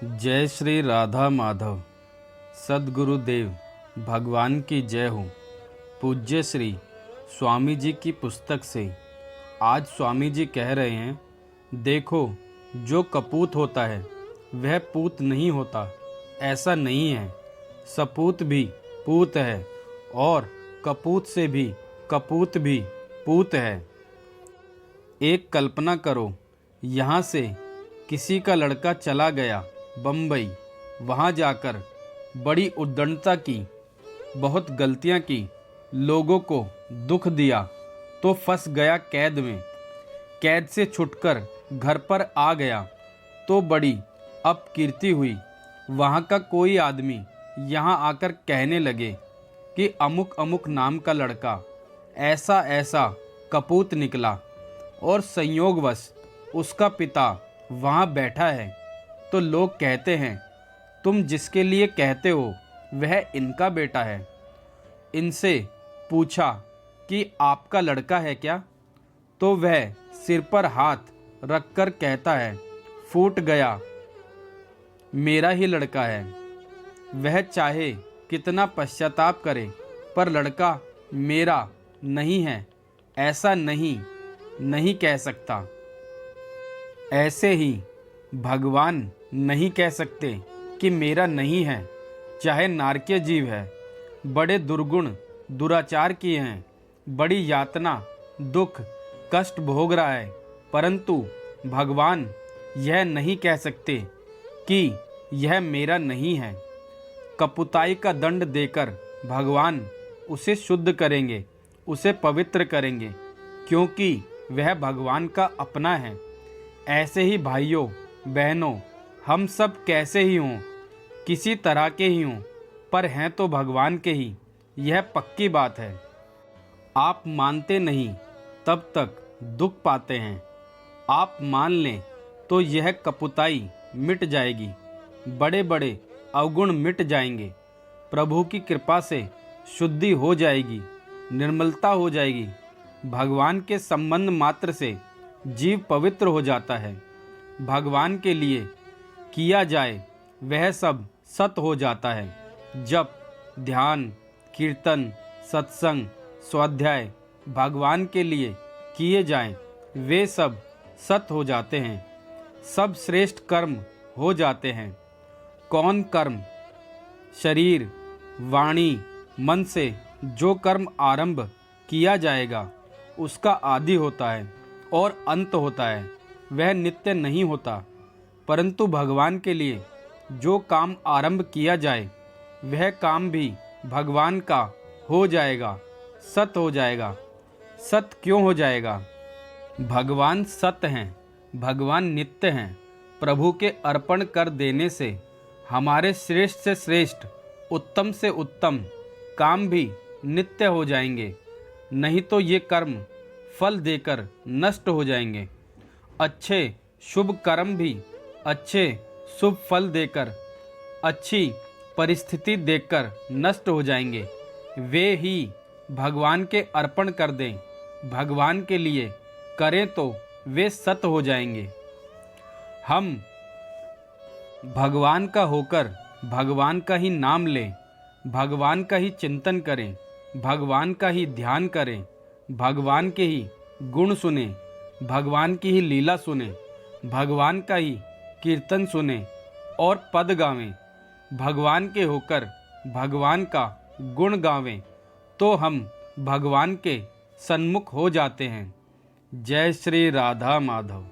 जय श्री राधा माधव। सद्गुरुदेव भगवान की जय हो। पूज्य श्री स्वामी जी की पुस्तक से आज स्वामी जी कह रहे हैं, देखो जो कपूत होता है वह पूत नहीं होता। ऐसा नहीं है, सपूत भी पूत है और कपूत से भी कपूत भी पूत है। एक कल्पना करो, यहाँ से किसी का लड़का चला गया बम्बई, वहाँ जाकर बड़ी उद्दंडता की, बहुत गलतियाँ की, लोगों को दुख दिया तो फंस गया कैद में। कैद से छुटकर घर पर आ गया तो बड़ी अपकीर्ति हुई। वहाँ का कोई आदमी यहाँ आकर कहने लगे कि अमुक अमुक नाम का लड़का ऐसा ऐसा कपूत निकला और संयोगवश उसका पिता वहाँ बैठा है। तो लोग कहते हैं, तुम जिसके लिए कहते हो वह इनका बेटा है। इनसे पूछा कि आपका लड़का है क्या? तो वह सिर पर हाथ रखकर कहता है, फूट गया, मेरा ही लड़का है। वह चाहे कितना पश्चाताप करे पर लड़का मेरा नहीं है ऐसा नहीं कह सकता। ऐसे ही भगवान नहीं कह सकते कि मेरा नहीं है। चाहे नारकीय जीव है, बड़े दुर्गुण दुराचार किए हैं, बड़ी यातना दुख कष्ट भोग रहा है, परंतु भगवान यह नहीं कह सकते कि यह मेरा नहीं है। कपुताई का दंड देकर भगवान उसे शुद्ध करेंगे, उसे पवित्र करेंगे, क्योंकि वह भगवान का अपना है। ऐसे ही भाइयों बहनों, हम सब कैसे ही हों, किसी तरह के ही हों, पर हैं तो भगवान के ही, यह पक्की बात है। आप मानते नहीं तब तक दुख पाते हैं, आप मान लें तो यह कपुताई मिट जाएगी, बड़े बड़े अवगुण मिट जाएंगे, प्रभु की कृपा से शुद्धि हो जाएगी, निर्मलता हो जाएगी। भगवान के संबंध मात्र से जीव पवित्र हो जाता है। भगवान के लिए किया जाए वह सब सत हो जाता है। जप ध्यान कीर्तन सत्संग स्वाध्याय भगवान के लिए किए जाएं, वे सब सत हो जाते हैं, सब श्रेष्ठ कर्म हो जाते हैं। कौन कर्म? शरीर वाणी मन से जो कर्म आरंभ किया जाएगा उसका आदि होता है और अंत होता है, वह नित्य नहीं होता। परंतु भगवान के लिए जो काम आरंभ किया जाए वह काम भी भगवान का हो जाएगा, सत हो जाएगा। सत क्यों हो जाएगा? भगवान सत्य हैं, भगवान नित्य हैं। प्रभु के अर्पण कर देने से हमारे श्रेष्ठ से श्रेष्ठ उत्तम से उत्तम काम भी नित्य हो जाएंगे, नहीं तो ये कर्म फल देकर नष्ट हो जाएंगे। अच्छे शुभ कर्म भी अच्छे शुभ फल देकर, अच्छी परिस्थिति देकर नष्ट हो जाएंगे। वे ही भगवान के अर्पण कर दें, भगवान के लिए करें तो वे सत हो जाएंगे। हम भगवान का होकर भगवान का ही नाम लें, भगवान का ही चिंतन करें, भगवान का ही ध्यान करें, भगवान के ही गुण सुने, भगवान की ही लीला सुने, भगवान का ही कीर्तन सुने और पद गावें। भगवान के होकर भगवान का गुण गावें तो हम भगवान के सन्मुख हो जाते हैं। जय श्री राधा माधव।